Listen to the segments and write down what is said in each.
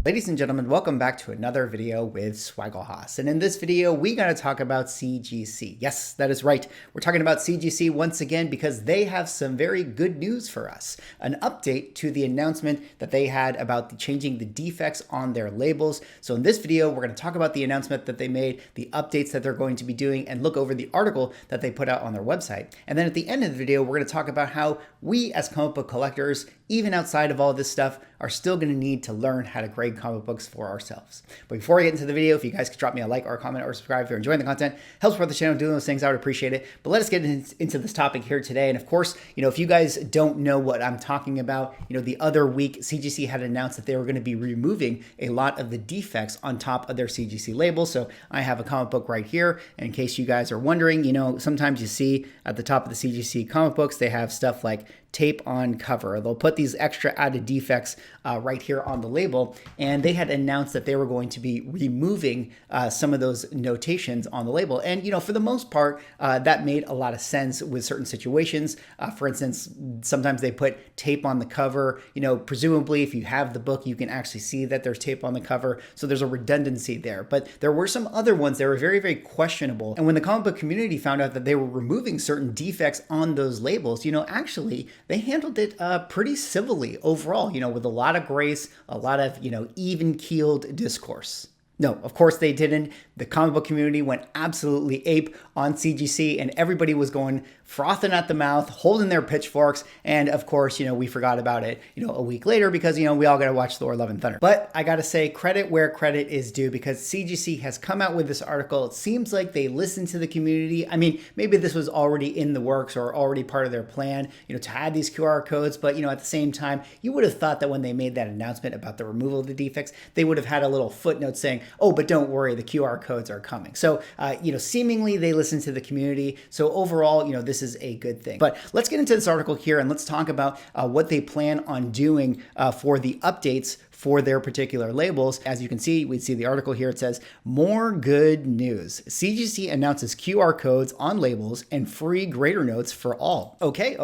Ladies and gentlemen, welcome back to another video with Swaggle. And in this video, we're going to talk about CGC. Yes, that is right. We're talking about CGC once again because they have some very good news for us. An update to the announcement that they had about changing the defects on their labels. So in this video, we're going to talk about the announcement that they made, the updates that they're going to be doing, and look over the article that they put out on their website. And then at the end of the video, we're going to talk about how we as comic book collectors, even outside of all this stuff, are still going to need to learn how to grade comic books for ourselves. But before I get into the video, if you guys could drop me a like or a comment or subscribe if you're enjoying the content, helps support the channel doing those things, I would appreciate it. But let us get into this topic here today. And of course, if you guys don't know what I'm talking about, the other week, CGC had announced that they were going to be removing a lot of the defects on top of their CGC label. So I have a comic book right here. And in case you guys are wondering, sometimes you see at the top of the CGC comic books, they have stuff like tape on cover. They'll put these extra added defects right here on the label, and they had announced that they were going to be removing some of those notations on the label. And for the most part, that made a lot of sense with certain situations. For instance, sometimes they put tape on the cover. Presumably, if you have the book, you can actually see that there's tape on the cover, so there's a redundancy there. But there were some other ones that were very, very questionable. And when the comic book community found out that they were removing certain defects on those labels, actually they handled it pretty civilly overall, with a lot of grace, a lot of, even-keeled discourse. No, of course they didn't. The comic book community went absolutely ape on CGC, and everybody was going frothing at the mouth, holding their pitchforks. And of course, we forgot about it, a week later because, we all got to watch Thor: Love and Thunder. But I got to say credit where credit is due because CGC has come out with this article. It seems like they listened to the community. I mean, maybe this was already in the works or already part of their plan, to add these QR codes. But, at the same time, you would have thought that when they made that announcement about the removal of the defects, they would have had a little footnote saying, oh, but don't worry, the QR codes are coming. So, seemingly they listen to the community. So overall, this is a good thing. But let's get into this article here and let's talk about what they plan on doing for the updates for their particular labels. As you can see, we see the article here. It says, more good news. CGC announces QR codes on labels and free grader notes for all. Okay.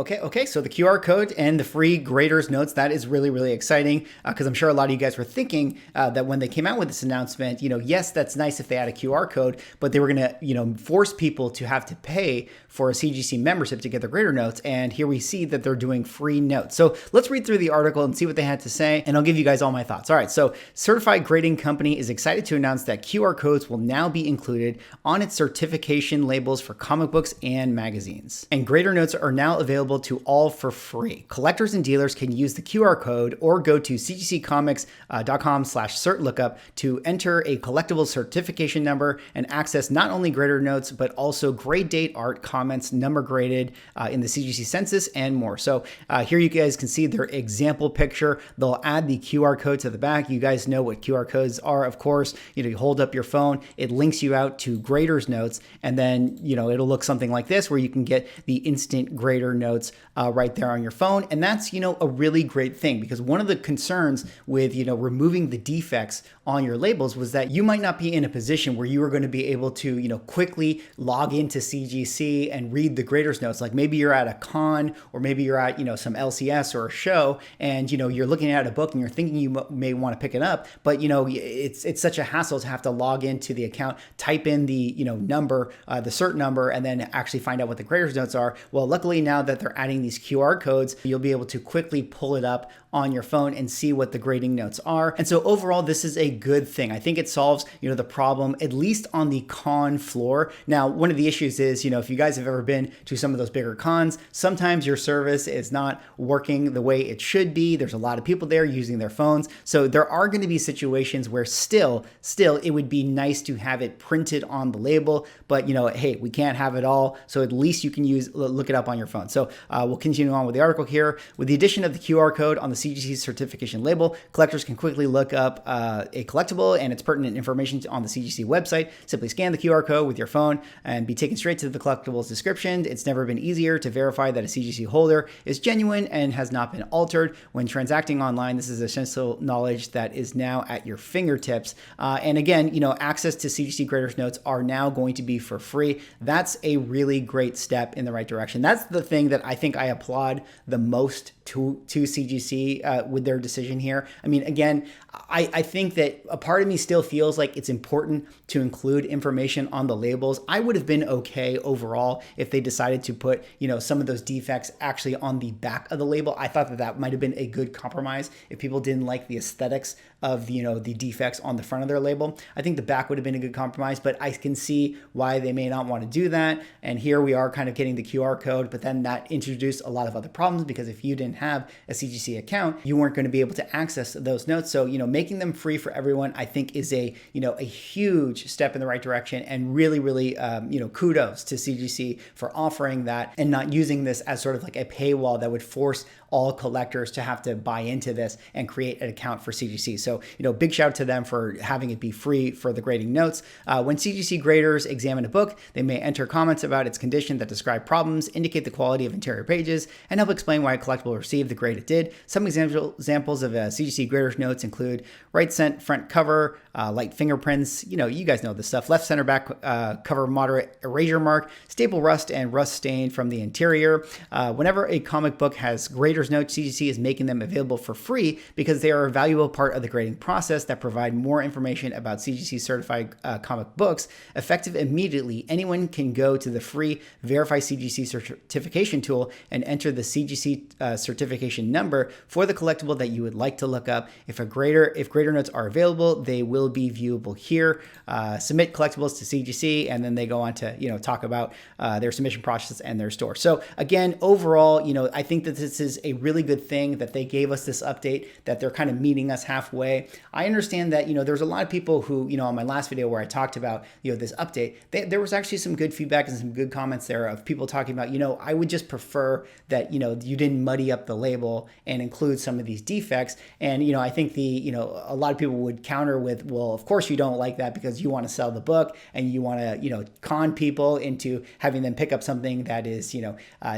So the QR code and the free graders notes, that is really, really exciting because I'm sure a lot of you guys were thinking that when they came out with this announcement, yes, that's nice if they had a QR code, but they were going to, force people to have to pay for a CGC membership to get their grader notes. And here we see that they're doing free notes. So let's read through the article and see what they had to say. And I'll give you guys all my thoughts. All right, so Certified Grading Company is excited to announce that QR codes will now be included on its certification labels for comic books and magazines. And grader notes are now available to all for free. Collectors and dealers can use the QR code or go to cgccomics.com/certlookup to enter a collectible certification number and access not only grader notes, but also grade date art, comments, number graded in the CGC census and more. So here you guys can see their example picture. They'll add the QR code to the back. You guys know what QR codes are, of course. You hold up your phone, it links you out to graders notes, and then it'll look something like this where you can get the instant grader notes right there on your phone. And that's a really great thing because one of the concerns with removing the defects on your labels was that you might not be in a position where you are going to be able to quickly log into CGC and read the graders notes. Like maybe you're at a con or maybe you're at some LCS or a show and you're looking at a book and you're thinking you may want to pick it up, but it's such a hassle to have to log into the account, type in the number, the cert number, and then actually find out what the graders notes are. Well, luckily now that they're adding these QR codes, you'll be able to quickly pull it up on your phone and see what the grading notes are. And so overall, this is a good thing. I think it solves, the problem, at least on the con floor. Now, one of the issues is, if you guys have ever been to some of those bigger cons, sometimes your service is not working the way it should be. There's a lot of people there using their phones. So there are going to be situations where still it would be nice to have it printed on the label, but hey, we can't have it all. So at least you can look it up on your phone. So we'll continue on with the article here. With the addition of the QR code on the CGC certification label, collectors can quickly look up a collectible and its pertinent information on the CGC website. Simply scan the QR code with your phone and be taken straight to the collectible's description. It's never been easier to verify that a CGC holder is genuine and has not been altered. When transacting online, this is essential knowledge that is now at your fingertips. And again, access to CGC graders notes are now going to be for free. That's a really great step in the right direction. That's the thing that I think I I applaud the most to CGC with their decision here. I mean, again, I think that a part of me still feels like it's important to include information on the labels. I would have been okay overall if they decided to put, some of those defects actually on the back of the label. I thought that that might have been a good compromise if people didn't like the aesthetics of the defects on the front of their label. I think the back would have been a good compromise, but I can see why they may not want to do that. And here we are kind of getting the QR code, but then that introduced a lot of other problems because if you didn't have a CGC account, you weren't going to be able to access those notes. So, making them free for everyone, I think is a huge step in the right direction, and really, really, kudos to CGC for offering that and not using this as sort of like a paywall that would force all collectors to have to buy into this and create an account for CGC. So, big shout out to them for having it be free for the grading notes. When CGC graders examine a book, they may enter comments about its condition that describe problems, indicate the quality of interior pages, and help explain why a collectible received the grade it did. Some examples of CGC graders notes include right cent front cover, light fingerprints, you guys know this stuff, left center back cover moderate erasure mark, staple rust and rust stain from the interior. Whenever a comic book has graders notes, CGC is making them available for free because they are a valuable part of the grading process that provide more information about CGC certified comic books. Effective immediately, anyone can go to the free Verify CGC certification tool and enter the CGC certification number for the collectible that you would like to look up. If grader notes are available, they will be viewable here. Submit collectibles to CGC, and then they go on to talk about their submission process and their store. So again, overall, I think that this is a really good thing that they gave us this update, that they're kind of meeting us halfway. I understand that there's a lot of people who on my last video where I talked about this update, there was actually some good feedback and some good comments there of people talking about I would just prefer that you didn't muddy up the label and include some of these defects. And I think a lot of people would counter with, well, of course you don't like that because you want to sell the book and you want to con people into having them pick up something that is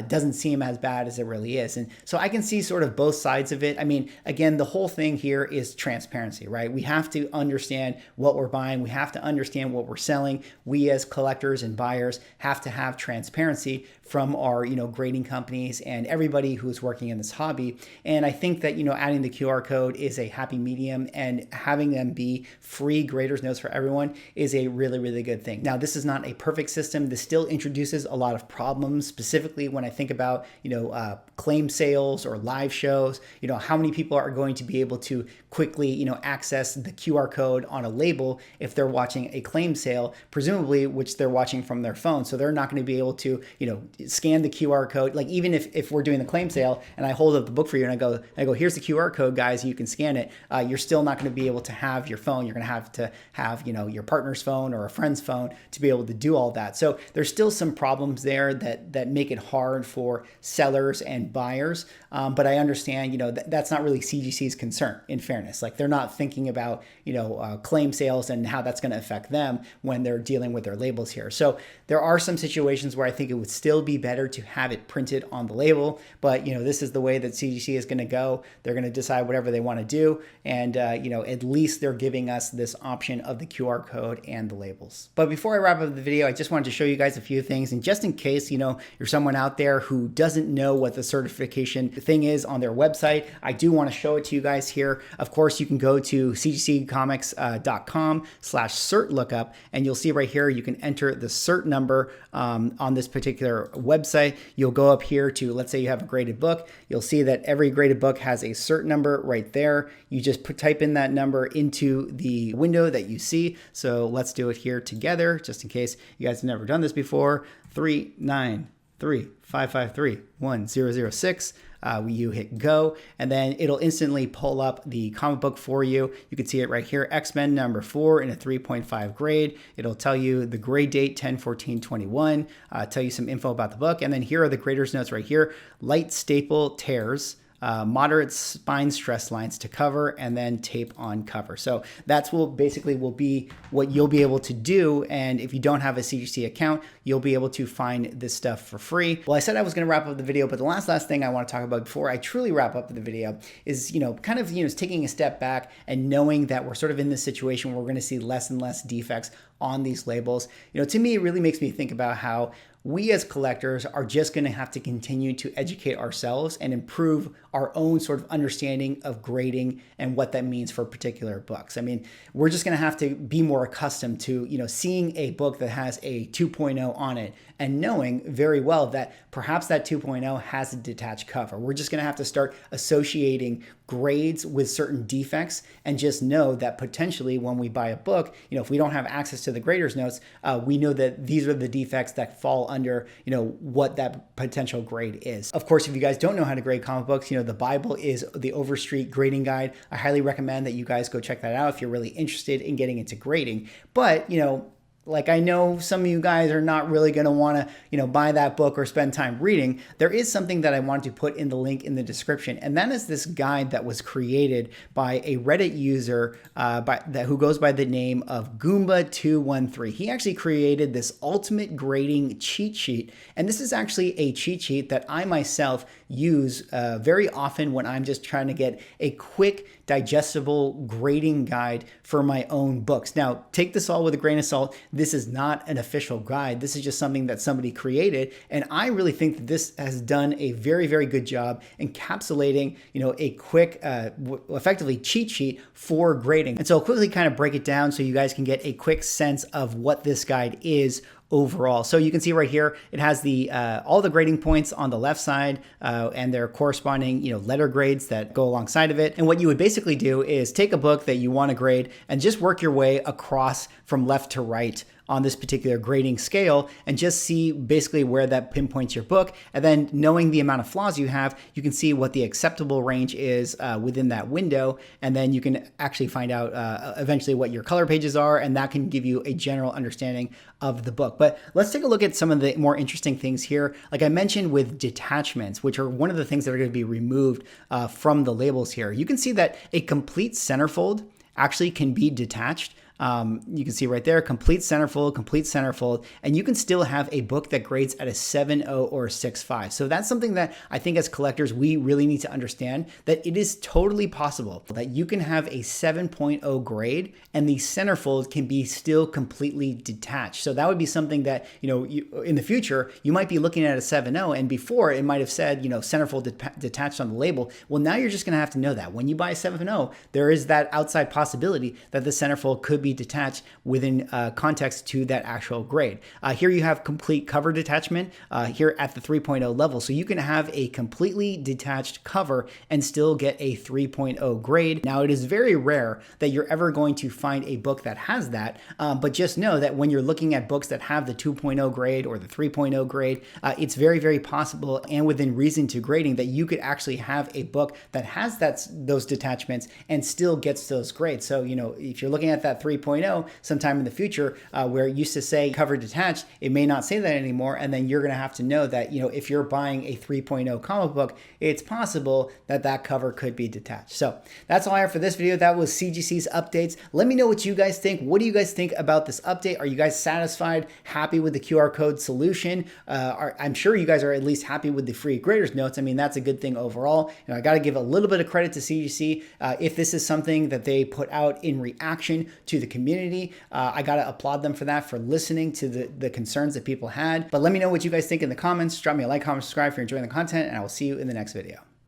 doesn't seem as bad as it really is. And so I can see sort of both sides of it. I mean, again, the whole thing here is transparency, right? We have to understand what we're buying. We have to understand what we're selling. We as collectors and buyers have to have transparency from our grading companies and everybody who's working in this hobby. And I think that adding the QR code is a happy medium, and having them be free graders notes for everyone is a really, really good thing. Now, this is not a perfect system. This still introduces a lot of problems, specifically when I think about claim sales or live shows. How many people are going to be able to quickly access the QR code on a label if they're watching a claim sale, presumably which they're watching from their phone. So they're not going to be able to scan the QR code. Like, even if we're doing the claim sale and I hold up the book for you and I go, here's the QR code, guys, you can scan it. You're still not going to be able to have your phone. You're going to have your partner's phone or a friend's phone to be able to do all that. So there's still some problems there that make it hard for sellers and buyers. But I understand, that's not really CGC's concern, in fairness. Like, they're not thinking about, claim sales and how that's going to affect them when they're dealing with their labels here. So there are some situations where I think it would still be better to have it printed on the label, but this is the way that CGC is going to go. They're going to decide whatever they want to do, and at least they're giving us this option of the QR code and the labels. But before I wrap up the video, I just wanted to show you guys a few things, and just in case you're someone out there who doesn't know what the certification thing is on their website, I do want to show it to you guys here. Of course, you can go to cgccomics.com/cert lookup, and you'll see right here you can enter the cert number on this particular website. You'll go up here to, let's say you have a graded book. You'll see that every graded book has a cert number right there. You just type in that number into the window that you see. So let's do it here together, just in case you guys have never done this before. 393553106. You hit go, and then it'll instantly pull up the comic book for you. You can see it right here, X-Men number 4 in a 3.5 grade. It'll tell you the grade date 10/14/21, tell you some info about the book, and then here are the grader's notes right here. Light staple tears, moderate spine stress lines to cover, and then tape on cover. So that's will be what you'll be able to do. And if you don't have a CGC account, you'll be able to find this stuff for free. Well, I said I was going to wrap up the video, but the last thing I want to talk about before I truly wrap up the video is, taking a step back and knowing that we're sort of in this situation where we're going to see less and less defects on these labels. To me, it really makes me think about how we as collectors are just going to have to continue to educate ourselves and improve our own sort of understanding of grading and what that means for particular books. I mean, we're just going to have to be more accustomed to, seeing a book that has a 2.0 on it and knowing very well that perhaps that 2.0 has a detached cover. We're just going to have to start associating grades with certain defects and just know that potentially when we buy a book, if we don't have access to the grader's notes, we know that these are the defects that fall under, what that potential grade is. Of course, if you guys don't know how to grade comic books, the Bible is the Overstreet grading guide. I highly recommend that you guys go check that out if you're really interested in getting into grading. But, like I know some of you guys are not really going to want to, buy that book or spend time reading. There is something that I wanted to put in the link in the description, and that is this guide that was created by a Reddit user who goes by the name of Goomba213. He actually created this ultimate grading cheat sheet, and this is actually a cheat sheet that I myself use very often when I'm just trying to get a quick, digestible grading guide for my own books. Now, take this all with a grain of salt. This is not an official guide. This is just something that somebody created. And I really think that this has done a very, very good job encapsulating, a quick, effectively cheat sheet for grading. And so I'll quickly kind of break it down so you guys can get a quick sense of what this guide is overall. So you can see right here, it has the all the grading points on the left side and their corresponding letter grades that go alongside of it. And what you would basically do is take a book that you want to grade and just work your way across from left to right on this particular grading scale and just see basically where that pinpoints your book. And then knowing the amount of flaws you have, you can see what the acceptable range is within that window. And then you can actually find out eventually what your color pages are, and that can give you a general understanding of the book. But let's take a look at some of the more interesting things here. Like I mentioned with detachments, which are one of the things that are going to be removed from the labels here. You can see that a complete centerfold actually can be detached. You can see right there, complete centerfold, and you can still have a book that grades at a 7.0 or a 6.5. So that's something that I think as collectors, we really need to understand, that it is totally possible that you can have a 7.0 grade and the centerfold can be still completely detached. So that would be something that, in the future, you might be looking at a 7.0, and before it might have said, centerfold detached on the label. Well, now you're just going to have to know that when you buy a 7.0, there is that outside possibility that the centerfold could be detached within context to that actual grade. Here you have complete cover detachment here at the 3.0 level. So you can have a completely detached cover and still get a 3.0 grade. Now, it is very rare that you're ever going to find a book that has that, but just know that when you're looking at books that have the 2.0 grade or the 3.0 grade, it's very, very possible and within reason to grading that you could actually have a book that has those detachments and still gets those grades. So, if you're looking at that 3.0 sometime in the future where it used to say cover detached, it may not say that anymore. And then you're going to have to know that, if you're buying a 3.0 comic book, it's possible that that cover could be detached. So that's all I have for this video. That was CGC's updates. Let me know what you guys think. What do you guys think about this update? Are you guys satisfied, happy with the QR code solution? I'm sure you guys are at least happy with the free grader's notes. I mean, that's a good thing overall. I got to give a little bit of credit to CGC. If this is something that they put out in reaction to the community, I got to applaud them for that, for listening to the concerns that people had. But let me know what you guys think in the comments. Drop me a like, comment, subscribe if you're enjoying the content, and I will see you in the next video.